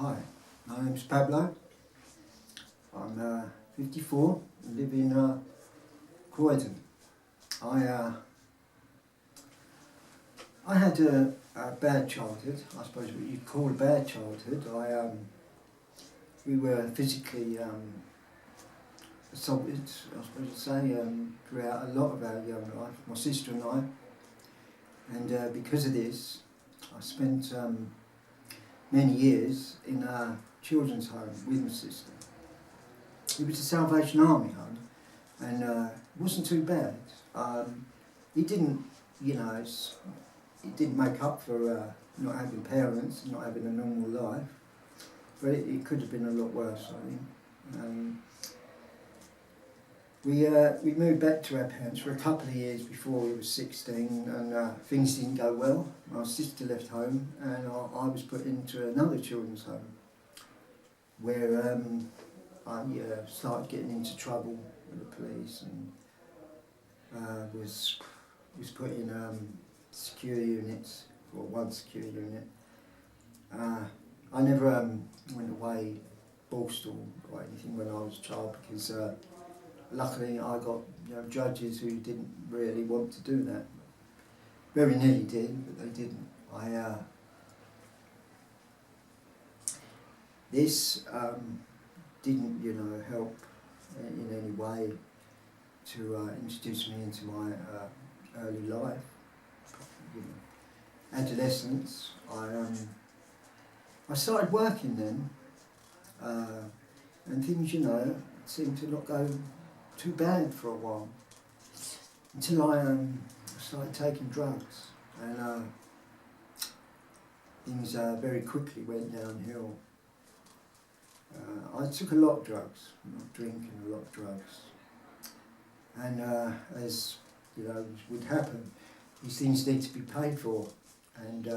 Hi, my name's Pablo. I'm 54 and live in Croydon. I had a bad childhood, I suppose what you'd call a bad childhood. We were physically assaulted, I suppose you'd say, throughout a lot of our young life, my sister and I. And because of this, I spent many years in a children's home with my sister. It was a Salvation Army home, and it wasn't too bad. It didn't, it didn't make up for not having parents, not having a normal life, but it could have been a lot worse, I think. We moved back to our parents for a couple of years before we were 16, and things didn't go well. My sister left home, and I was put into another children's home, where I started getting into trouble with the police, and was put in secure units, or one secure unit. I never went away Borstal or anything when I was a child, because luckily I got judges who didn't really want to do that. Very nearly did, but they didn't. This didn't help in any way to introduce me into my early life. Adolescence. I started working then, and things seemed to not go too bad for a while, until I started taking drugs, and things very quickly went downhill. I took a lot of drugs, not drinking, a lot of drugs, and as would happen, these things need to be paid for, and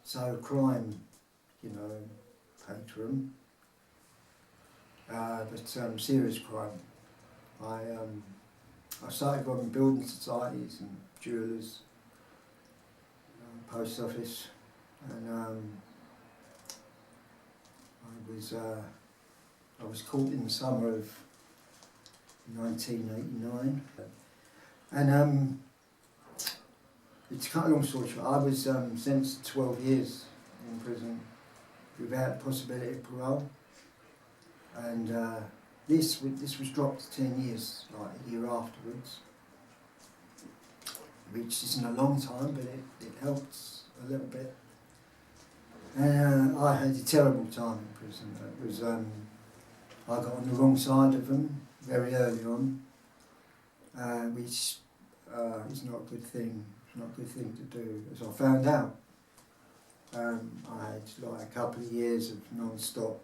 so crime, paid for them. But serious crime. I started robbing building societies and jewellers, post office, and I was caught in the summer of 1989, and to cut a long story short, I was sentenced to 12 years in prison without possibility of parole. And this was dropped to 10 years, like a year afterwards, which isn't a long time, but it helps a little bit. And I had a terrible time in prison. It was I got on the wrong side of them very early on, which is not a good thing. It's not a good thing to do, as I found out. I had like a couple of years of non-stop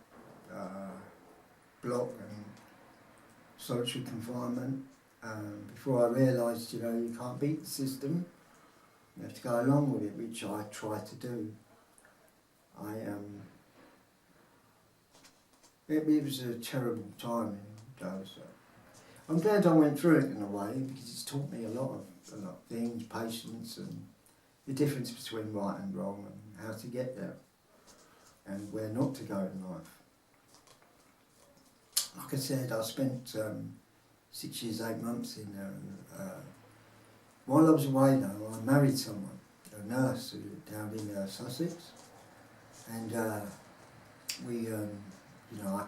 block and solitary confinement before I realised you can't beat the system, you have to go along with it, which I tried to do. It was a terrible time in those. I'm glad I went through it in a way, because it's taught me a lot of things, patience, and the difference between right and wrong, and how to get there, and where not to go in life. Like I said, I spent 6 years, 8 months in there, and while I was away though, I married someone, a nurse who lived down in Sussex, and I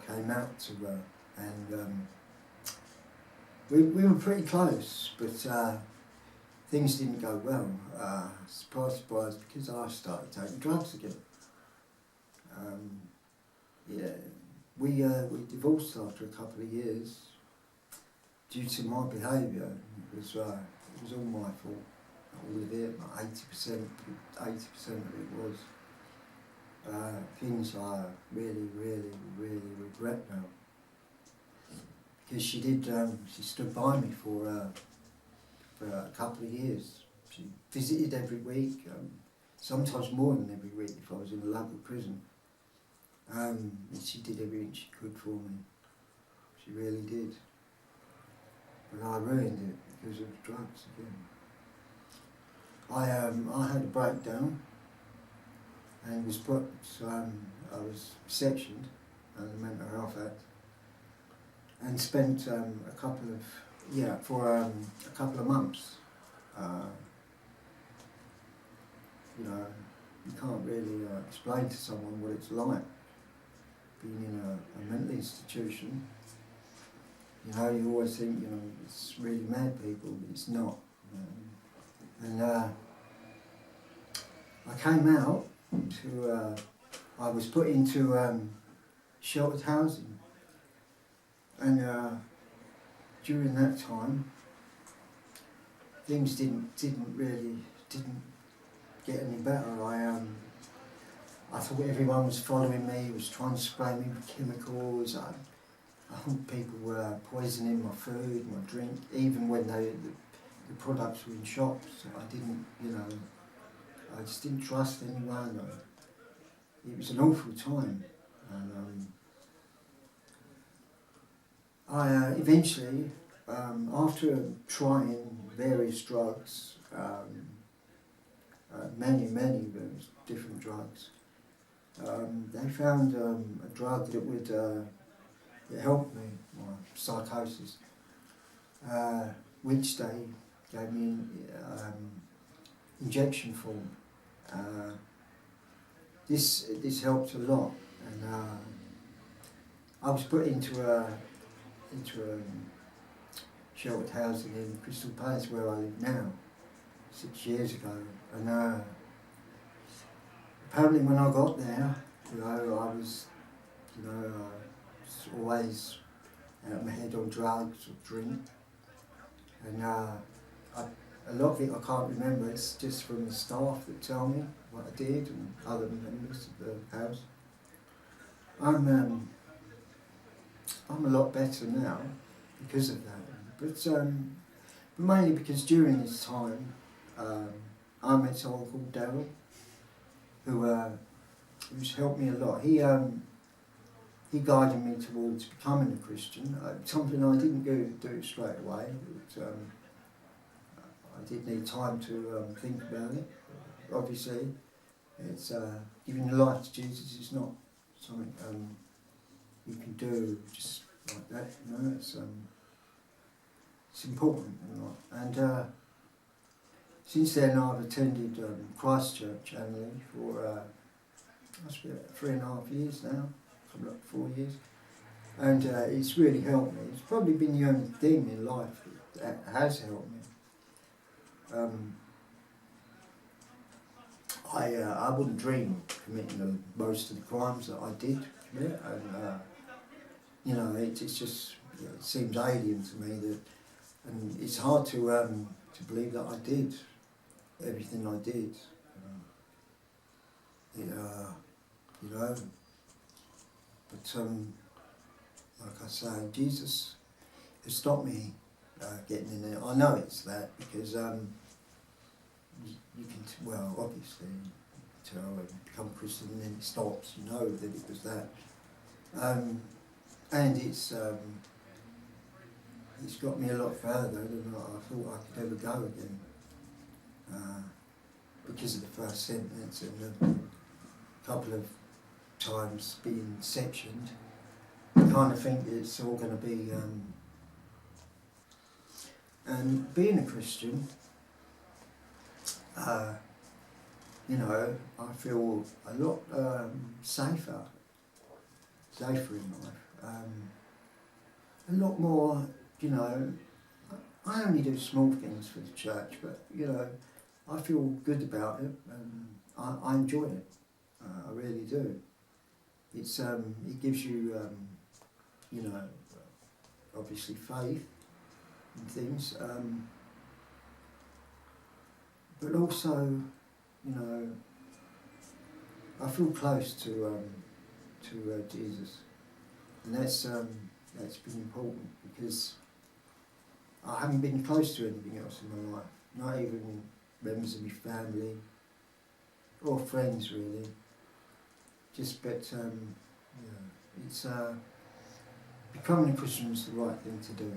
came out to her, and we were pretty close, but things didn't go well. Surprise, surprise, because I started taking drugs again. We divorced after a couple of years due to my behaviour. It was all my fault, all of it. 80% of it was things I really, really, really regret now. Because she stood by me for a couple of years. She visited every week, sometimes more than every week if I was in a local prison. And she did everything she could for me. She really did. But I ruined it because of drugs again. I had a breakdown, and was put. I was sectioned on the mental health act, and spent a couple of months. You know, you can't really explain to someone what it's like being in a mental institution. You know, you always think, you know, it's really mad people, but it's not. And I came out to, I was put into sheltered housing, and during that time, things didn't get any better. I thought everyone was following me, was trying to spray me with chemicals. I thought people were poisoning my food, my drink, even when the products were in shops. I didn't, you know, I just didn't trust anyone. It was an awful time. And I eventually, after trying various drugs, many different drugs, they found a drug that would it helped me, my psychosis, which they gave me in injection form. This helped a lot, and I was put into a sheltered housing in Crystal Palace, where I live now, 6 years ago. And apparently when I got there, you know, I was always out of my head on drugs or drink, and a lot of it I can't remember. It's just from the staff that tell me what I did, and other members of the house. I'm a lot better now because of that, but mainly because during this time I met someone called Daryl, who's helped me a lot. He guided me towards becoming a Christian, something I didn't do straight away. I did need time to think about it. Obviously, it's giving your life to Jesus is not something you can do just like that. You know, it's important, and since then I've attended Christchurch annually for must be 3.5 years now, coming up 4 years, and it's really helped me. It's probably been the only thing in life that has helped me. I wouldn't dream of committing most of the crimes that I did commit, and you know, it's just, it seems alien to me that, and it's hard to believe that I did everything I did. You know, but like I say, Jesus has stopped me getting in there. I know it's that because you can, well, obviously, tell when you become a Christian and then it stops, you know that it was that. And it's got me a lot further than I thought I could ever go again. Because of the first sentence and a couple of times being sectioned, I kind of think it's all going to be... and being a Christian, you know, I feel a lot safer in life. A lot more, you know, I only do small things for the church, but, you know, I feel good about it, and I enjoy it. I really do. It's it gives you, you know, obviously faith in things, but also, you know, I feel close to Jesus, and that's been important because I haven't been close to anything else in my life, not even members of my family or friends really. Just, but yeah, it's becoming a Christian is the right thing to do.